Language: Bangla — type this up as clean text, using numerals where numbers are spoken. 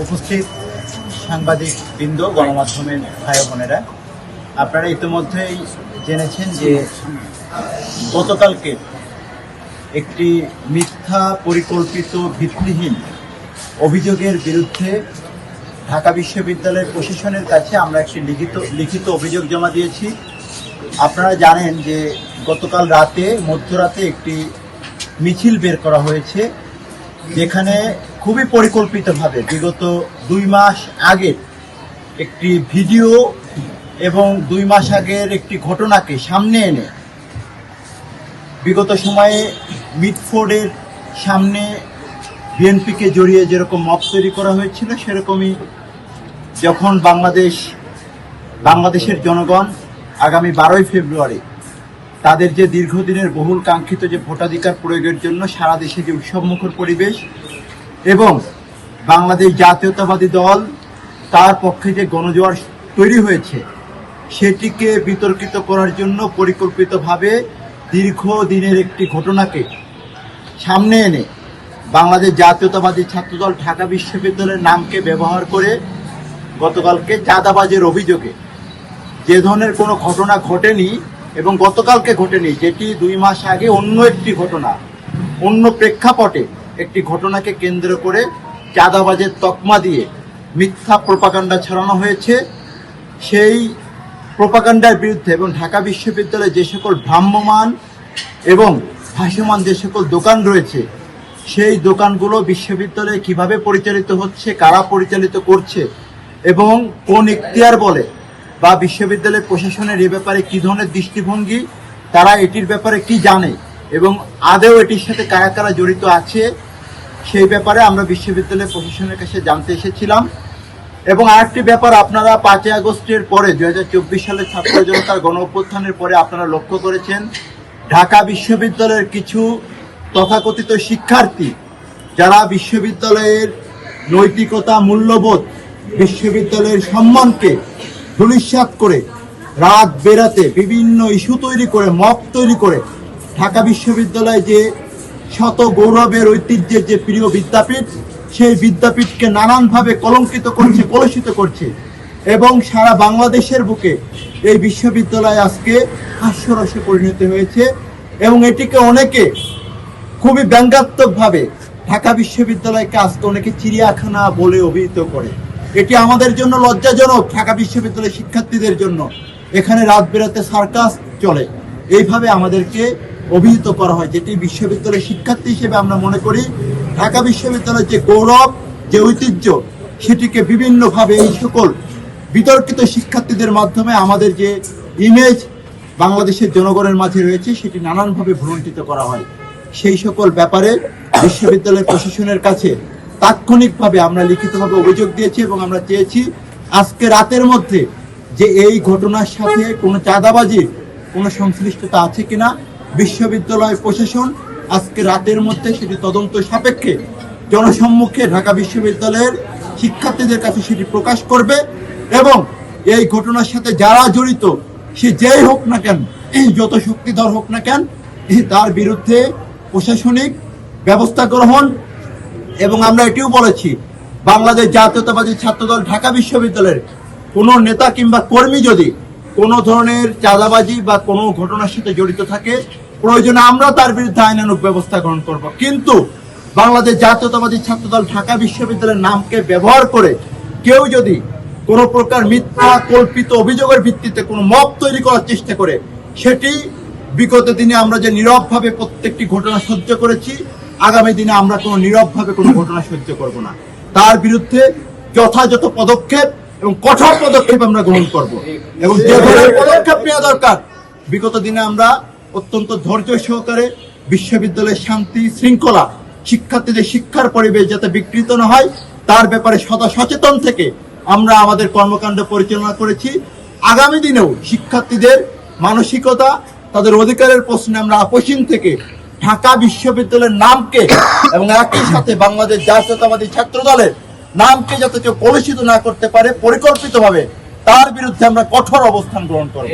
উপস্থিত সাংবাদিক বৃন্দ, গণমাধ্যমের ভাই বোনেরা, আপনারা ইতিমধ্যেই জেনেছেন যে গতকালকে একটি মিথ্যা পরিকল্পিত ভিত্তিহীন অভিযোগের বিরুদ্ধে ঢাকা বিশ্ববিদ্যালয়ের প্রশাসনের কাছে আমরা একটি লিখিত অভিযোগ জমা দিয়েছি। আপনারা জানেন যে গতকাল মধ্যরাতে একটি মিছিল বের করা হয়েছে, যেখানে খুবই পরিকল্পিতভাবে বিগত 2 মাস আগের একটি ভিডিও এবং 2 মাস আগের একটি ঘটনাকে সামনে এনে বিগত সময়ে মিটফোর্ডের সামনে বিএনপিকে জড়িয়ে যেরকম মব তৈরি করা হয়েছিল, সেরকমই যখন বাংলাদেশের জনগণ আগামী 12ই ফেব্রুয়ারি তাদের যে দীর্ঘদিনের বহুল কাঙ্ক্ষিত যে ভোটাধিকার প্রয়োগের জন্য সারা দেশে যে উৎসবমুখর পরিবেশ এবং বাংলাদেশ জাতীয়তাবাদী দল তার পক্ষে যে গণজোয়ার তৈরি হয়েছে, সেটিকে বিতর্কিত করার জন্য পরিকল্পিতভাবে দীর্ঘদিনের একটি ঘটনাকে সামনে এনে বাংলাদেশ জাতীয়তাবাদী ছাত্রদল ঢাকা বিশ্ববিদ্যালয়ের নামকে ব্যবহার করে গতকালকে চাঁদাবাজের অভিযোগে, যে ধরনের কোনো ঘটনা ঘটেনি এবং গতকালকে ঘটেনি, যেটি 2 মাস আগে অন্য একটি ঘটনা, অন্য প্রেক্ষাপটে একটি ঘটনাকে কেন্দ্র করে চাঁদাবাজের তকমা দিয়ে মিথ্যা প্রোপাগান্ডা ছড়ানো হয়েছে। সেই প্রোপাগান্ডার বিরুদ্ধে এবং ঢাকা বিশ্ববিদ্যালয়ে যে সকল ভ্রাম্যমান এবং ভাসমান যে সকল দোকান রয়েছে, সেই দোকানগুলো বিশ্ববিদ্যালয়ে কিভাবে পরিচালিত হচ্ছে, কারা পরিচালিত করছে এবং কোন এখতিয়ার বলে বা বিশ্ববিদ্যালয়ের প্রশাসনের এ ব্যাপারে কী ধরনের দৃষ্টিভঙ্গি, তারা এটির ব্যাপারে কি জানে এবং আদৌ এটির সাথে কারা কারা জড়িত আছে, সেই ব্যাপারে আমরা বিশ্ববিদ্যালয়ের প্রশাসনের কাছে জানতে এসেছিলাম। এবং আরেকটি ব্যাপার, আপনারা 5ই আগস্টের পরে 2024 সালের ছাত্র জনতার গণ অভ্যুত্থানের পরে আপনারা লক্ষ্য করেছেন, ঢাকা বিশ্ববিদ্যালয়ের কিছু তথাকথিত শিক্ষার্থী যারা বিশ্ববিদ্যালয়ের নৈতিকতা, মূল্যবোধ, বিশ্ববিদ্যালয়ের সম্মানকে ধূলিসাৎ করে রাত বেরাতে বিভিন্ন ইস্যু তৈরি করে, মব তৈরি করে ঢাকা বিশ্ববিদ্যালয় যে শত গৌরবের ঐতিহ্যের যে প্রিয় বিদ্যাপীঠ, সেই বিদ্যাপীঠকে নানানভাবে কলঙ্কিত করছে, কলুষিত করছে এবং সারা বাংলাদেশের বুকে এই বিশ্ববিদ্যালয় আজকে হাস্যরসে পরিণত হয়েছে। এবং এটিকে অনেকে খুবই ব্যঙ্গাত্মকভাবে ঢাকা বিশ্ববিদ্যালয়কে আজকে অনেকে চিড়িয়াখানা বলে অভিহিত করে। এটি আমাদের জন্য লজ্জাজনক, ঢাকা বিশ্ববিদ্যালয়ের শিক্ষার্থীদের জন্য। এখানে রাত বেরাতে সার্কাস চলে, এইভাবে আমাদেরকে অভিহিত করা হয়, যেটি বিশ্ববিদ্যালয়ের শিক্ষার্থী হিসেবে আমরা মনে করি ঢাকা বিশ্ববিদ্যালয়ের যে গৌরব, যে ঐতিহ্য, সেটিকে বিভিন্নভাবে এই সকল বিতর্কিত শিক্ষার্থীদের মাধ্যমে আমাদের যে ইমেজ বাংলাদেশের জনগণের মাঝে রয়েছে, সেটি নানানভাবে ভ্রুণ্ঠিত করা হয়। সেই সকল ব্যাপারে বিশ্ববিদ্যালয়ের প্রশাসনের কাছে তাৎক্ষণিকভাবে আমরা লিখিতভাবে অভিযোগ দিয়েছি এবং আমরা চেয়েছি আজকে রাতের মধ্যে যে এই ঘটনার সাথে কোনো চাঁদাবাজির কোনো সংশ্লিষ্টতা আছে কিনা বিশ্ববিদ্যালয় প্রশাসন আজকে রাতের মধ্যে সেটি তদন্ত সাপেক্ষে জনসম্মুখে ঢাকা বিশ্ববিদ্যালয়ের শিক্ষার্থীদের কাছে সেটি প্রকাশ করবে এবং এই ঘটনার সাথে যারা জড়িত, সে যেই হোক না কেন, যত শক্তিধর হোক না কেন, তার বিরুদ্ধে প্রশাসনিক ব্যবস্থা গ্রহণ। এবং আমরা এটিও বলেছি, বাংলাদেশ জাতীয়তাবাদী ছাত্রদল ঢাকা বিশ্ববিদ্যালয়ের কোনো নেতা কিংবা কর্মী যদি কোনো ধরনের চাঁদাবাজি বা কোনো ঘটনার সাথে জড়িত থাকে, প্রয়োজনে আমরা তার বিরুদ্ধে আইনানুগ ব্যবস্থা গ্রহণ করব। কিন্তু বাংলাদেশ জাতীয়তাবাদী ছাত্রদল ঢাকা বিশ্ববিদ্যালয়ের নামকে ব্যবহার করে কেউ যদি কোনো প্রকার মিথ্যা কল্পিত অভিযোগের ভিত্তিতে কোনো মব তৈরি করার চেষ্টা করে, সেটি বিগত দিনে আমরা যে নীরবভাবে প্রত্যেকটি ঘটনা সহ্য করেছি, আগামী দিনে আমরা কোনো নীরবভাবে কোনো ঘটনা সহ্য করব না। তার বিরুদ্ধে যথাযথ পদক্ষেপ এবং কঠোর পদক্ষেপ আমরা গ্রহণ করব এবং যে ধরনের পদক্ষেপ নেওয়া দরকার, বিগত দিনে আমরা অত্যন্ত ধৈর্য সহকারে বিশ্ববিদ্যালয়ের শান্তি শৃঙ্খলা, শিক্ষার্থীদের শিক্ষার পরিবেশ যাতে বিকৃত না হয়, তার ব্যাপারে সদা সচেতন থেকে আমরা আমাদের কর্মকাণ্ড পরিচালনা করেছি। আগামী দিনেও শিক্ষার্থীদের মানসিকতা, তাদের অধিকারের প্রশ্নে আমরা আপোষহীন থেকে ঢাকা বিশ্ববিদ্যালয়ের নামকে এবং একই সাথে বাংলাদেশ জাতীয়তাবাদী ছাত্রদলের নামকে যাতে কেউ কলুষিত না করতে পারে পরিকল্পিতভাবে, তার বিরুদ্ধে আমরা কঠোর অবস্থান গ্রহণ করব।